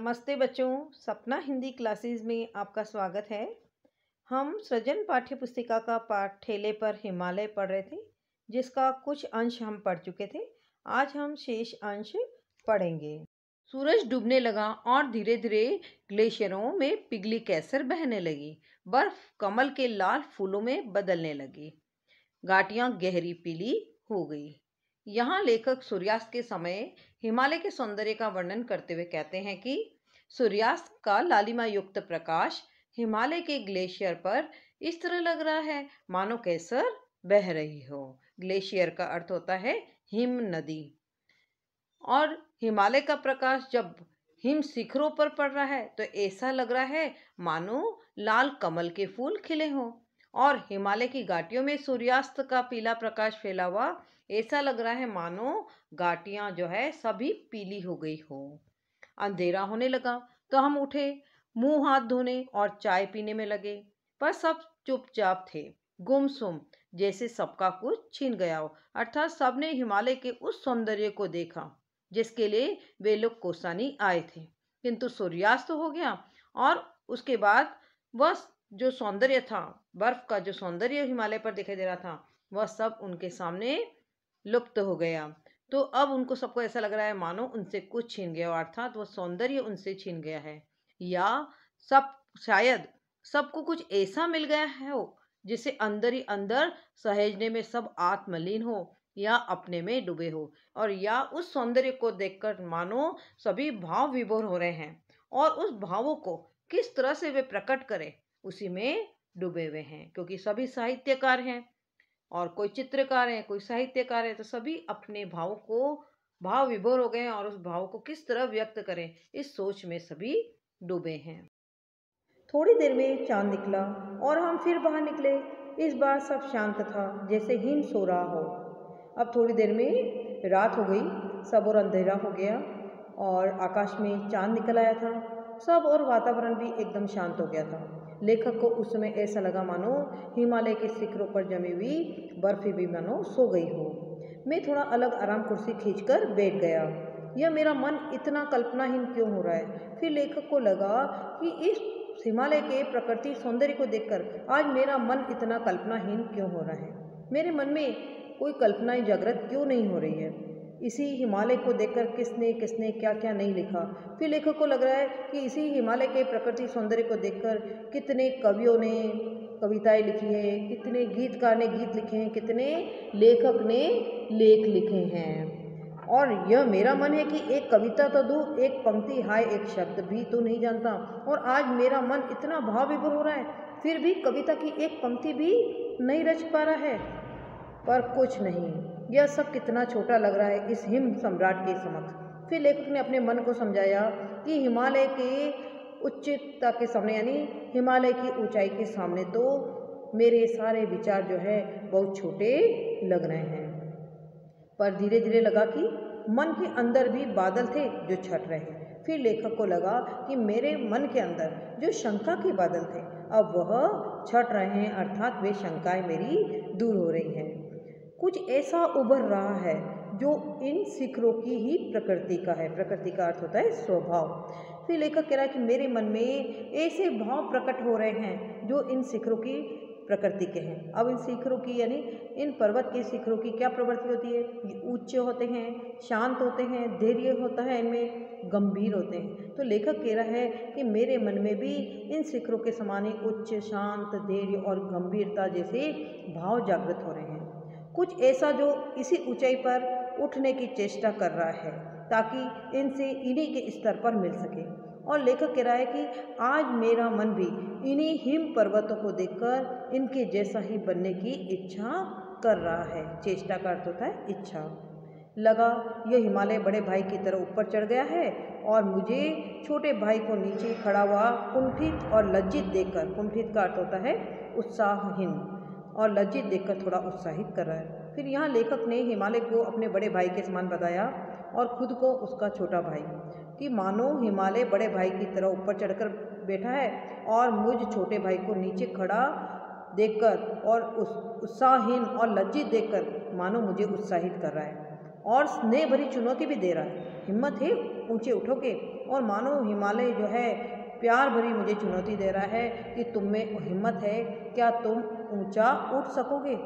नमस्ते बच्चों, सपना हिंदी क्लासेस में आपका स्वागत है। हम सृजन पाठ्य पुस्तिका का पाठ ठेले पर हिमालय पढ़ रहे थे, जिसका कुछ अंश हम पढ़ चुके थे। आज हम शेष अंश पढ़ेंगे। सूरज डूबने लगा और धीरे धीरे ग्लेशियरों में पिघली केसर बहने लगी। बर्फ कमल के लाल फूलों में बदलने लगी। घाटियां गहरी पीली हो गई। यहाँ लेखक सूर्यास्त के समय हिमालय के सौंदर्य का वर्णन करते हुए कहते हैं कि सूर्यास्त का लालिमा युक्त प्रकाश हिमालय के ग्लेशियर पर इस तरह लग रहा है मानो केसर बह रही हो। ग्लेशियर का अर्थ होता है हिम नदी। और हिमालय का प्रकाश जब हिम शिखरों पर पड़ रहा है तो ऐसा लग रहा है मानो लाल कमल के फूल खिले हों। और हिमालय की घाटियों में सूर्यास्त का पीला प्रकाश फैला हुआ ऐसा लग रहा है मानो घाटियां जो है सभी पीली हो गई हो। अंधेरा होने लगा तो हम उठे, मुंह हाथ धोने और चाय पीने में लगे, पर सब चुपचाप थे, गुमसुम, जैसे सबका कुछ छीन गया हो। अर्थात सबने हिमालय के उस सौंदर्य को देखा जिसके लिए वे लोग कोसानी आए थे, किंतु सूर्यास्त हो गया और उसके बाद वह जो सौंदर्य था, बर्फ का जो सौंदर्य हिमालय पर दिखाई दे रहा था, वह सब उनके सामने लुप्त हो गया। तो अब उनको सबको ऐसा लग रहा है मानो उनसे कुछ छीन गया, अर्थात वह सौंदर्य उनसे छीन गया है, या सब शायद सबको कुछ ऐसा मिल गया है हो जिसे अंदर ही अंदर सहेजने में सब आत्मलीन हो या अपने में डूबे हो, और या उस सौंदर्य को देखकर मानो सभी भाव विभोर हो रहे हैं और उस भावों को किस तरह से वे प्रकट करें उसी में डूबे हुए हैं। क्योंकि सभी साहित्यकार हैं और कोई चित्रकार है, कोई साहित्यकार है, तो सभी अपने भाव को भाव विभोर हो गए हैं और उस भाव को किस तरह व्यक्त करें इस सोच में सभी डूबे हैं। थोड़ी देर में चांद निकला और हम फिर बाहर निकले। इस बार सब शांत था, जैसे हिम सो रहा हो। अब थोड़ी देर में रात हो गई, सब और अंधेरा हो गया और आकाश में चांद निकल आया था। सब और वातावरण भी एकदम शांत हो गया था। लेखक को उस समय ऐसा लगा मानो हिमालय के शिखरों पर जमी हुई बर्फ भी मानो सो गई हो। मैं थोड़ा अलग आराम कुर्सी खींचकर बैठ गया। यह मेरा मन इतना कल्पनाहीन क्यों हो रहा है? फिर लेखक को लगा कि इस हिमालय के प्रकृति सौंदर्य को देखकर आज मेरा मन इतना कल्पनाहीन क्यों हो रहा है? मेरे मन में कोई कल्पनाएं जागृत क्यों नहीं हो रही है? इसी हिमालय को देखकर किसने किसने क्या क्या नहीं लिखा। फिर लेखक को लग रहा है कि इसी हिमालय के प्रकृति सौंदर्य को देखकर कितने कवियों ने कविताएं लिखी है, कितने गीतकार ने गीत लिखे हैं, कितने लेखक ने लेख लिखे हैं। और यह मेरा मन है कि एक कविता तो दूर, एक पंक्ति, हाय एक शब्द भी तो नहीं जानता। और आज मेरा मन इतना भाव विभोर हो रहा है, फिर भी कविता की एक पंक्ति भी नहीं रच पा रहा है। पर कुछ नहीं, यह सब कितना छोटा लग रहा है इस हिम सम्राट के समक्ष। फिर लेखक ने अपने मन को समझाया कि हिमालय के उच्चता के सामने, यानी हिमालय की ऊंचाई के सामने तो मेरे सारे विचार जो है बहुत छोटे लग रहे हैं। पर धीरे धीरे लगा कि मन के अंदर भी बादल थे जो छट रहे। फिर लेखक को लगा कि मेरे मन के अंदर जो शंका के बादल थे अब वह छट रहे हैं, अर्थात वे शंकाएं मेरी दूर हो रही हैं। कुछ ऐसा उभर रहा है जो इन शिखरों की ही प्रकृति का है। प्रकृति का अर्थ होता है स्वभाव। फिर लेखक कह रहा है कि मेरे मन में ऐसे भाव प्रकट हो रहे हैं जो इन शिखरों की प्रकृति के हैं। अब इन शिखरों की, यानी इन पर्वत के शिखरों की क्या प्रवृत्ति होती है? ये ऊंचे होते हैं, शांत होते हैं, धैर्य होता है इनमें, गंभीर होते हैं। तो लेखक कह रहा है कि मेरे मन में भी इन शिखरों के समान ही उच्च, शांत, धैर्य और गंभीरता जैसे भाव जागृत हो रहे हैं। कुछ ऐसा जो इसी ऊंचाई पर उठने की चेष्टा कर रहा है ताकि इनसे इन्हीं के स्तर पर मिल सके। और लेखक कह रहा है कि आज मेरा मन भी इन्हीं हिम पर्वतों को देखकर इनके जैसा ही बनने की इच्छा कर रहा है। चेष्टा का अर्थ होता है इच्छा। लगा यह हिमालय बड़े भाई की तरह ऊपर चढ़ गया है और मुझे छोटे भाई को नीचे खड़ा हुआ कुंठित और लज्जित देखकर, कुंठित का अर्थ होता है उत्साहहीन, और लज्जित देखकर थोड़ा उत्साहित कर रहा है। फिर यहाँ लेखक ने हिमालय को अपने बड़े भाई के समान बताया और खुद को उसका छोटा भाई, कि मानो हिमालय बड़े भाई की तरह ऊपर चढ़कर बैठा है और मुझ छोटे भाई को नीचे खड़ा देखकर और उस उत्साहहीन और लज्जित देखकर मानो मुझे उत्साहित कर रहा है और स्नेह भरी चुनौती भी दे रहा है। हिम्मत है ऊंचे उठोगे और मानो हिमालय जो है प्यार भरी मुझे चुनौती दे रहा है कि तुम में हिम्मत है, क्या तुम ऊंचा उठ सकोगे।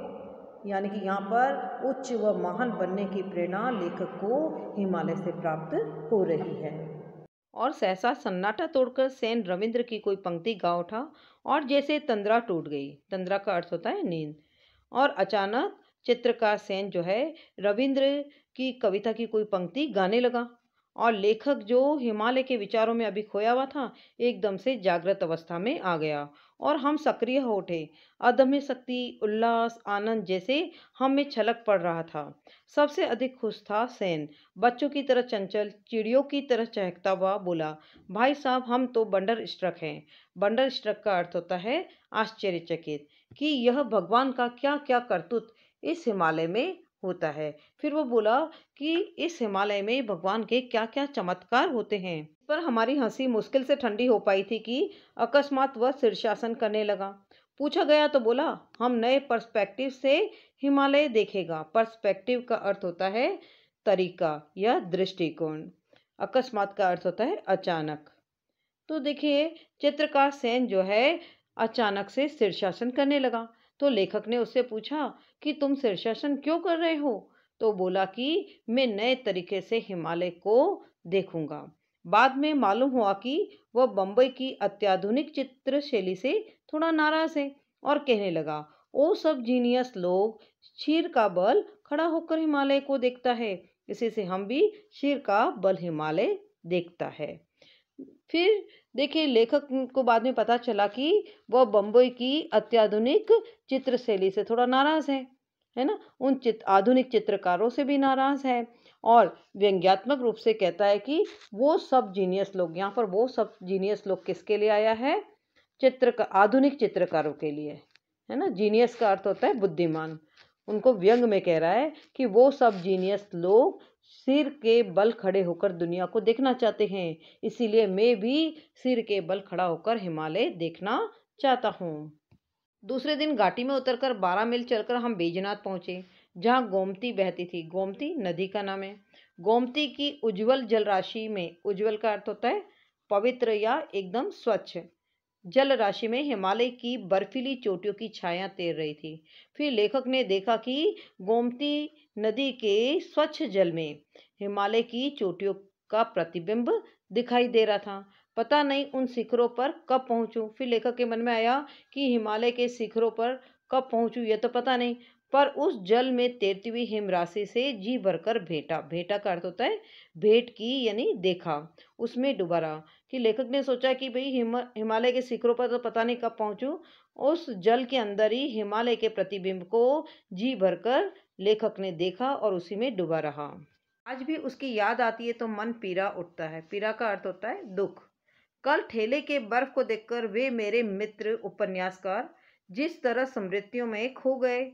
यानी कि यहाँ पर उच्च व महान बनने की प्रेरणा लेखक को हिमालय से प्राप्त हो रही है। और सहसा सन्नाटा तोड़कर सेन रविंद्र की कोई पंक्ति गा उठा और जैसे तंद्रा टूट गई। तंद्रा का अर्थ होता है नींद। और अचानक चित्रकार सेन जो है रविंद्र की कविता की कोई पंक्ति गाने लगा और लेखक जो हिमालय के विचारों में अभी खोया हुआ था एकदम से जागृत अवस्था में आ गया और हम सक्रिय हो उठे। अदम्य शक्ति, उल्लास, आनंद जैसे हम में छलक पड़ रहा था। सबसे अधिक खुश था सेन। बच्चों की तरह चंचल, चिड़ियों की तरह चहकता हुआ बोला, भाई साहब हम तो बंडर स्ट्रक हैं। बंडर स्ट्रक का अर्थ होता है आश्चर्यचकित, कि यह भगवान का क्या क्या करतूत इस हिमालय में होता है। फिर वो बोला कि इस हिमालय में भगवान के क्या क्या चमत्कार होते हैं। पर हमारी हंसी मुश्किल से ठंडी हो पाई थी कि अकस्मात वह शीर्षासन करने लगा। पूछा गया तो बोला, हम नए पर्सपेक्टिव से हिमालय देखेगा। पर्सपेक्टिव का अर्थ होता है तरीका या दृष्टिकोण। अकस्मात का अर्थ होता है अचानक। तो देखिए चित्रकार सेन जो है अचानक से शीर्षासन करने लगा। तो लेखक ने उससे पूछा कि तुम शीर्षासन क्यों कर रहे हो। तो बोला कि मैं नए तरीके से हिमालय को देखूंगा। बाद में मालूम हुआ कि वह बम्बई की अत्याधुनिक चित्र शैली से थोड़ा नाराज है और कहने लगा, ओ सब जीनियस लोग, शीर का बल खड़ा होकर हिमालय को देखता है, इसी से हम भी शीर का बल हिमालय देखता है। फिर देखिए लेखक को बाद में पता चला कि वह बम्बई की अत्याधुनिक चित्र शैली से थोड़ा नाराज है ना, उन आधुनिक चित्रकारों से भी नाराज है और व्यंग्यात्मक रूप से कहता है कि वो सब जीनियस लोग, यहाँ पर वो सब जीनियस लोग किसके लिए आया है, आधुनिक चित्रकारों के लिए, है ना। जीनियस का अर्थ होता है बुद्धिमान। उनको व्यंग में कह रहा है कि वो सब जीनियस लोग सिर के बल खड़े होकर दुनिया को देखना चाहते हैं, इसीलिए मैं भी सिर के बल खड़ा होकर हिमालय देखना चाहता हूँ। दूसरे दिन घाटी में उतरकर 12 मील चलकर हम बैजनाथ पहुंचे, जहाँ गोमती बहती थी। गोमती नदी का नाम है। गोमती की उज्जवल जलराशि में, उज्जवल का अर्थ होता है पवित्र या एकदम स्वच्छ, जल राशि में हिमालय की बर्फीली चोटियों की छाया तैर रही थी। फिर लेखक ने देखा कि गोमती नदी के स्वच्छ जल में हिमालय की चोटियों का प्रतिबिंब दिखाई दे रहा था। पता नहीं उन शिखरों पर कब पहुंचूं। फिर लेखक के मन में आया कि हिमालय के शिखरों पर कब पहुंचूं यह तो पता नहीं, पर उस जल में तैरती हुई हिमराशि से जी भरकर भेंटा, भेंटा का अर्थ होता है भेंट की यानी देखा, उसमें डूबा रहा। कि लेखक ने सोचा कि भाई हिमालय के शिखरों पर तो पता नहीं कब पहुंचूं, उस जल के अंदर ही हिमालय के प्रतिबिंब को जी भरकर लेखक ने देखा और उसी में डूबा रहा। आज भी उसकी याद आती है तो मन पीरा उठता है। पीरा का अर्थ होता है दुख। कल ठेले के बर्फ को देखकर वे मेरे मित्र उपन्यासकार जिस तरह स्मृतियों में खो गए,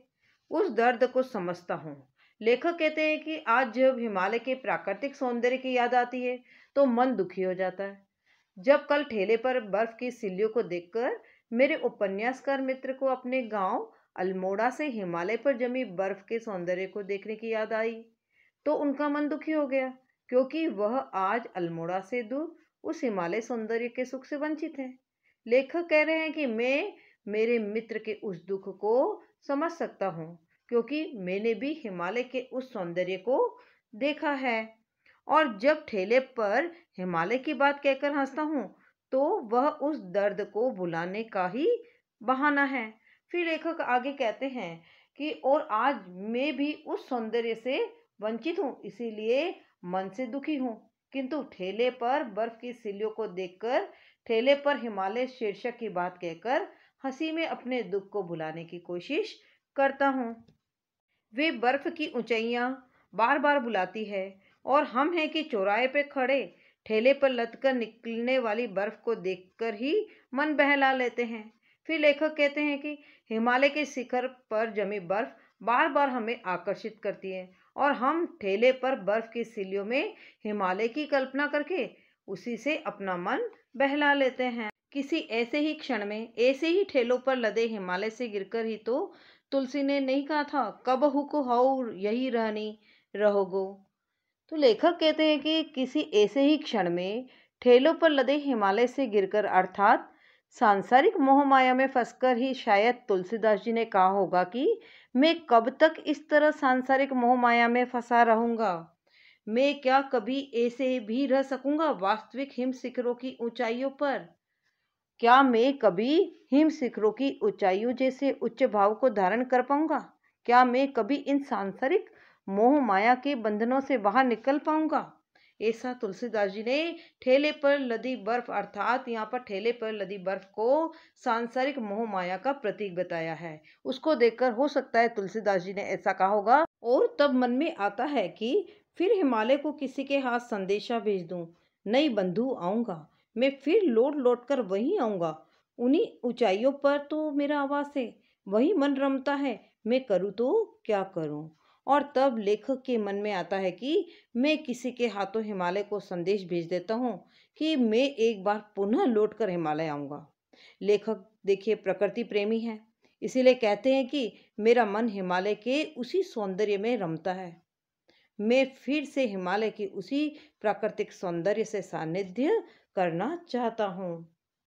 उस दर्द को समझता हूँ। लेखक कहते हैं कि आज जब हिमालय के प्राकृतिक सौंदर्य की याद आती है तो मन दुखी हो जाता है। जब कल ठेले पर बर्फ की सिल्लियों को देखकर मेरे उपन्यासकार मित्र को अपने गांव अल्मोड़ा से हिमालय पर जमी बर्फ के सौंदर्य को देखने की याद आई, तो उनका मन दुखी हो गया, क्योंकि वह आज अल्मोड़ा से दूर उस हिमालय सौंदर्य के सुख से वंचित है। लेखक कह रहे हैं कि मैं मेरे मित्र के उस दुख को समझ सकता हूँ, क्योंकि मैंने भी हिमालय के उस सौंदर्य को देखा है और जब ठेले पर हिमालय की बात कहकर हंसता हूँ तो वह उस दर्द को भुलाने का ही बहाना है। फिर लेखक आगे कहते हैं कि और आज मैं भी उस सौंदर्य से वंचित हूँ, इसीलिए मन से दुखी हूँ, किंतु ठेले पर बर्फ की सिल्लियों को देखकर, ठेले पर हिमालय शीर्षक की बात कहकर हंसी में अपने दुख को भुलाने की कोशिश करता हूँ। वे बर्फ की ऊंचाइयां बार बार बुलाती है और हम हैं कि चौराहे पे खड़े ठेले पर लदकर निकलने वाली बर्फ को देखकर ही मन बहला लेते हैं। फिर लेखक कहते हैं कि हिमालय के शिखर पर जमी बर्फ बार बार हमें आकर्षित करती है और हम ठेले पर बर्फ की सिल्लियों में हिमालय की कल्पना करके उसी से अपना मन बहला लेते हैं। किसी ऐसे ही क्षण में ऐसे ही ठेलों पर लदे हिमालय से गिरकर ही तो तुलसी ने नहीं कहा था, कब हुक हऊ यही रहनी रहोगो। तो लेखक कहते हैं कि किसी ऐसे ही क्षण में ठेलों पर लदे हिमालय से गिरकर अर्थात सांसारिक मोह माया में फंसकर ही शायद तुलसीदास जी ने कहा होगा कि मैं कब तक इस तरह सांसारिक मोह माया में फंसा रहूंगा। मैं क्या कभी ऐसे भी रह सकूंगा वास्तविक हिम शिखरों की ऊंचाइयों पर? क्या मैं कभी हिम शिखरों की ऊंचाइयों जैसे उच्च भाव को धारण कर पाऊंगा? क्या मैं कभी इन सांसारिक मोह माया के बंधनों से बाहर निकल पाऊंगा? ऐसा तुलसीदास जी ने ठेले पर लदी बर्फ अर्थात यहाँ पर ठेले पर लदी बर्फ को सांसारिक मोह माया का प्रतीक बताया है। उसको देखकर हो सकता है तुलसीदास जी ने ऐसा कहा होगा। और तब मन में आता है कि फिर हिमालय को किसी के हाथ संदेशा भेज दूं, नई बंधु आऊंगा, मैं फिर लौट लौट कर वहीं आऊंगा। उन्हीं ऊंचाइयों पर तो मेरा आवास है, वही मन रमता है, मैं करूँ तो क्या करूँ? और तब लेखक के मन में आता है कि मैं किसी के हाथों हिमालय को संदेश भेज देता हूँ कि मैं एक बार पुनः लौट कर हिमालय आऊंगा। लेखक देखिए प्रकृति प्रेमी है, इसीलिए कहते हैं कि मेरा मन हिमालय के उसी सौंदर्य में रमता है। मैं फिर से हिमालय की उसी प्राकृतिक सौंदर्य से सानिध्य करना चाहता हूँ।